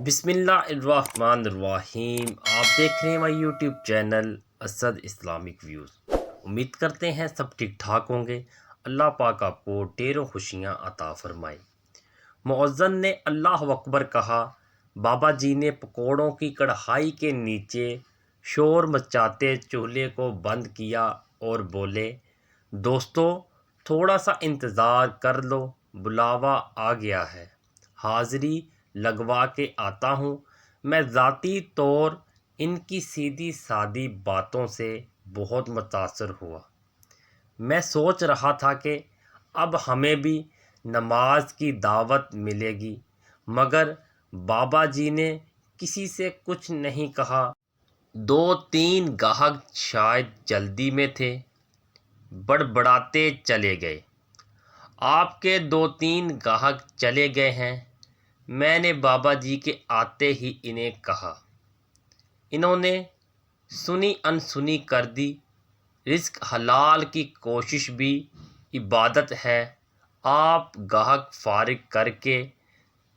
بسم اللہ الرحمن الرحیم۔ آپ دیکھ رہے ہیں ہمارا YouTube channel Asad Islamic Views. امید کرتے ہیں سب ٹھیک ٹھاک ہوں گے۔ اللہ پاک آپ کو ڈھیروں خوشیاں عطا فرمائے۔ مؤذن نے اللہ اکبر کہا۔ بابا جی نے پکوڑوں کی کڑھائی کے نیچے شور مچاتے چولہے کو بند کیا اور بولے، دوستو تھوڑا سا انتظار کر لو، بلاوا آ گیا ہے، حاضری لگوا کے آتا ہوں۔ میں ذاتی طور ان کی سیدھی سادی باتوں سے بہت متاثر ہوا۔ میں سوچ رہا تھا کہ اب ہمیں بھی نماز کی دعوت ملے گی، مگر بابا جی نے کسی سے کچھ نہیں کہا۔ 2-3 گاہک شاید جلدی میں تھے، بڑبڑاتے چلے گئے۔ آپ کے 2-3 گاہک چلے گئے ہیں۔ میں نے بابا جی کے آتے ہی انہیں کہا۔ انہوں نے سنی انسنی کر دی۔ رزق حلال کی کوشش بھی عبادت ہے۔ آپ گاہک فارغ کر کے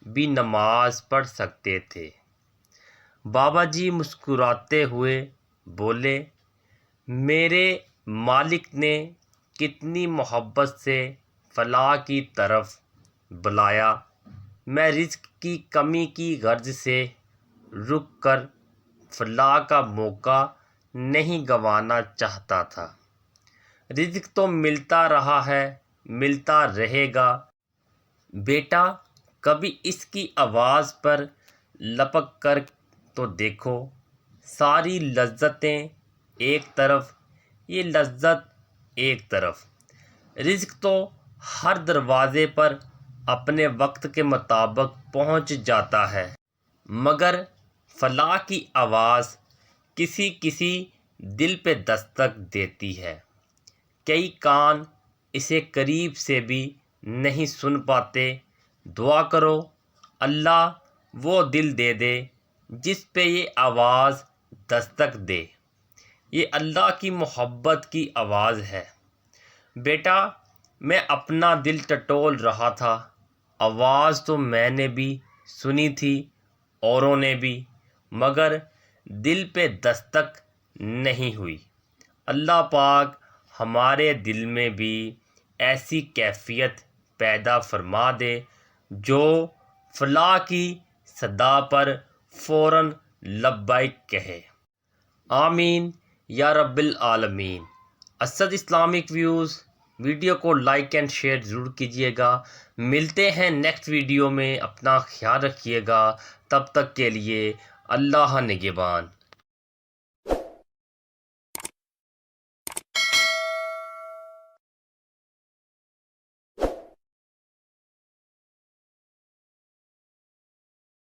بھی نماز پڑھ سکتے تھے۔ بابا جی مسکراتے ہوئے بولے، میرے مالک نے کتنی محبت سے فلاح کی طرف بلایا، میں رزق کی کمی کی غرض سے رک کر فلاح کا موقع نہیں گنوانا چاہتا تھا۔ رزق تو ملتا رہا ہے، ملتا رہے گا۔ بیٹا کبھی اس کی آواز پر لپک کر تو دیکھو، ساری لذتیں ایک طرف، یہ لذت ایک طرف۔ رزق تو ہر دروازے پر اپنے وقت کے مطابق پہنچ جاتا ہے، مگر فلاح کی آواز کسی کسی دل پہ دستک دیتی ہے۔ کئی کان اسے قریب سے بھی نہیں سن پاتے۔ دعا کرو اللہ وہ دل دے دے جس پہ یہ آواز دستک دے۔ یہ اللہ کی محبت کی آواز ہے۔ بیٹا میں اپنا دل ٹٹول رہا تھا، آواز تو میں نے بھی سنی تھی، اوروں نے بھی، مگر دل پہ دستک نہیں ہوئی۔ اللہ پاک ہمارے دل میں بھی ایسی کیفیت پیدا فرما دے جو فلاح کی صدا پر فوراً لبیک کہے۔ آمین یا رب العالمین۔ اسد اسلامک ویوز ویڈیو کو لائک اینڈ شیئر ضرور کیجیے گا۔ ملتے ہیں نیکسٹ ویڈیو میں، اپنا خیال رکھیے گا۔ تب تک کے لیے اللہ نگہبان۔